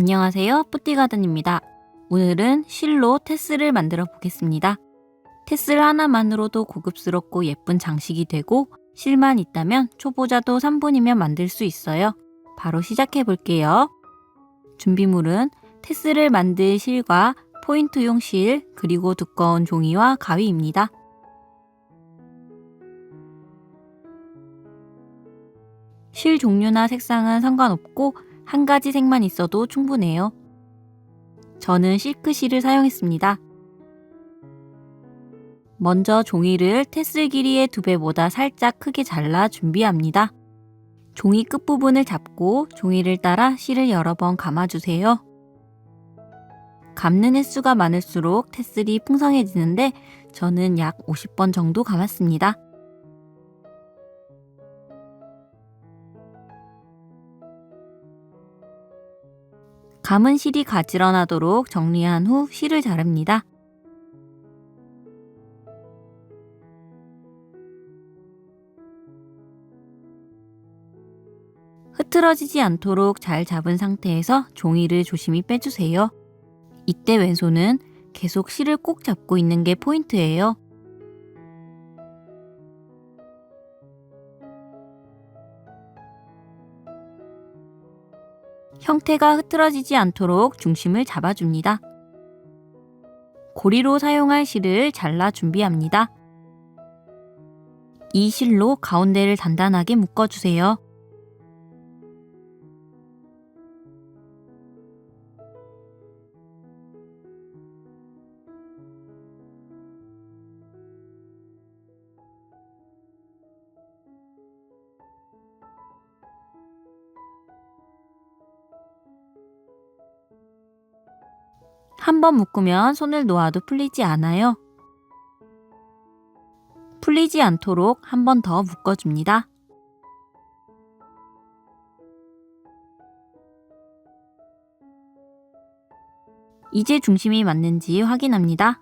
안녕하세요, 뿌띠가든입니다. 오늘은 실로 테스를 만들어 보겠습니다. 테슬 하나만으로도 고급스럽고 예쁜 장식이 되고 실만 있다면 초보자도 3분이면 만들 수 있어요. 바로 시작해 볼게요. 준비물은 테슬을 만들 실과 포인트용 실, 그리고 두꺼운 종이와 가위입니다. 실 종류나 색상은 상관없고 한 가지 색만 있어도 충분해요. 저는 실크실을 사용했습니다. 먼저 종이를 테슬 길이의 2배보다 살짝 크게 잘라 준비합니다. 종이 끝부분을 잡고 종이를 따라 실을 여러 번 감아주세요. 감는 횟수가 많을수록 테슬이 풍성해지는데 저는 약 50번 정도 감았습니다. 감은 실이 가지런하도록 정리한 후 실을 자릅니다. 흐트러지지 않도록 잘 잡은 상태에서 종이를 조심히 빼주세요. 이때 왼손은 계속 실을 꼭 잡고 있는 게 포인트예요. 형태가 흐트러지지 않도록 중심을 잡아줍니다. 고리로 사용할 실을 잘라 준비합니다. 이 실로 가운데를 단단하게 묶어주세요. 한번 묶으면 손을 놓아도 풀리지 않아요. 풀리지 않도록 한 번 더 묶어줍니다. 이제 중심이 맞는지 확인합니다.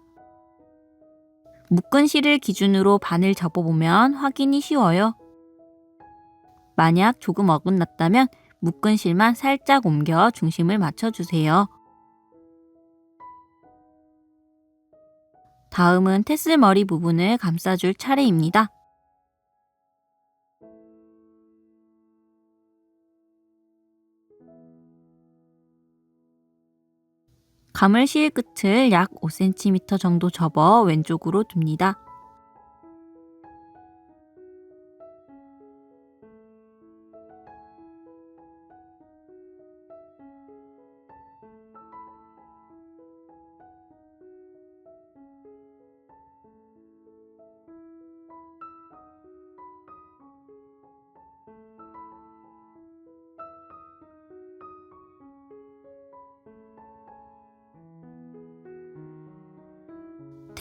묶은 실을 기준으로 반을 접어보면 확인이 쉬워요. 만약 조금 어긋났다면 묶은 실만 살짝 옮겨 중심을 맞춰주세요. 다음은 테슬 머리 부분을 감싸줄 차례입니다. 감을 실 끝을 약 5cm 정도 접어 왼쪽으로 둡니다.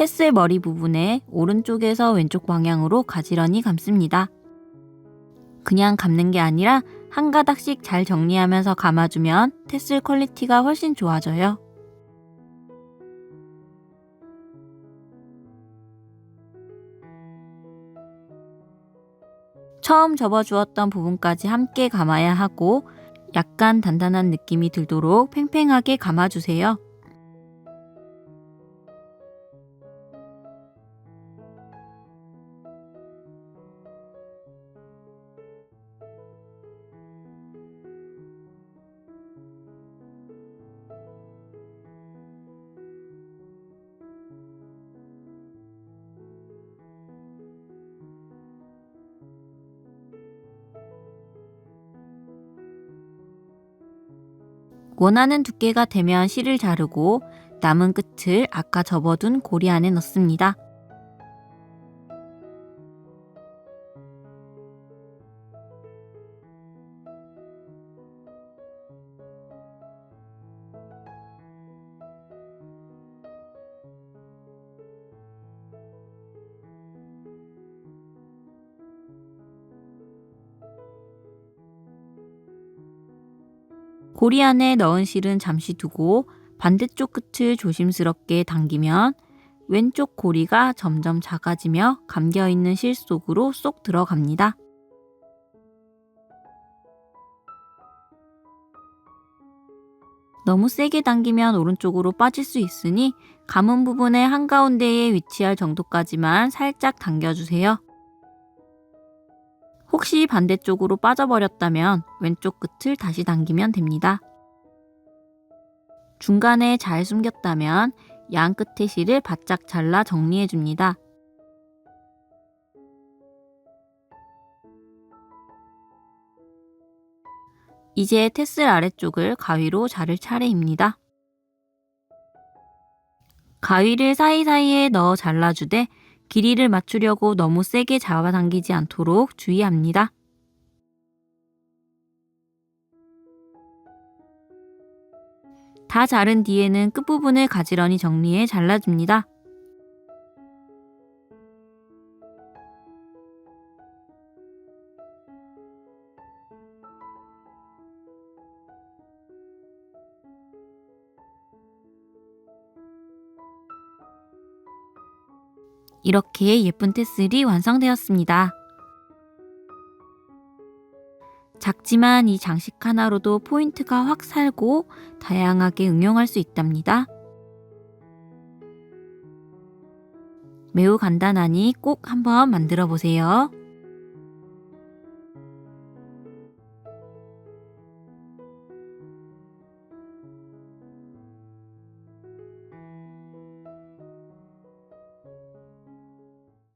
테슬 머리 부분에 오른쪽에서 왼쪽 방향으로 가지런히 감습니다. 그냥 감는 게 아니라 한 가닥씩 잘 정리하면서 감아주면 테슬 퀄리티가 훨씬 좋아져요. 처음 접어주었던 부분까지 함께 감아야 하고 약간 단단한 느낌이 들도록 팽팽하게 감아주세요. 원하는 두께가 되면 실을 자르고 남은 끝을 아까 접어둔 고리 안에 넣습니다. 고리 안에 넣은 실은 잠시 두고 반대쪽 끝을 조심스럽게 당기면 왼쪽 고리가 점점 작아지며 감겨있는 실 속으로 쏙 들어갑니다. 너무 세게 당기면 오른쪽으로 빠질 수 있으니 감은 부분의 한가운데에 위치할 정도까지만 살짝 당겨주세요. 혹시 반대쪽으로 빠져버렸다면 왼쪽 끝을 다시 당기면 됩니다. 중간에 잘 숨겼다면 양 끝의 실을 바짝 잘라 정리해줍니다. 이제 테슬 아래쪽을 가위로 자를 차례입니다. 가위를 사이사이에 넣어 잘라주되 길이를 맞추려고 너무 세게 잡아당기지 않도록 주의합니다. 다 자른 뒤에는 끝부분을 가지런히 정리해 잘라줍니다. 이렇게 예쁜 테슬이 완성되었습니다. 작지만 이 장식 하나로도 포인트가 확 살고 다양하게 응용할 수 있답니다. 매우 간단하니 꼭 한번 만들어 보세요.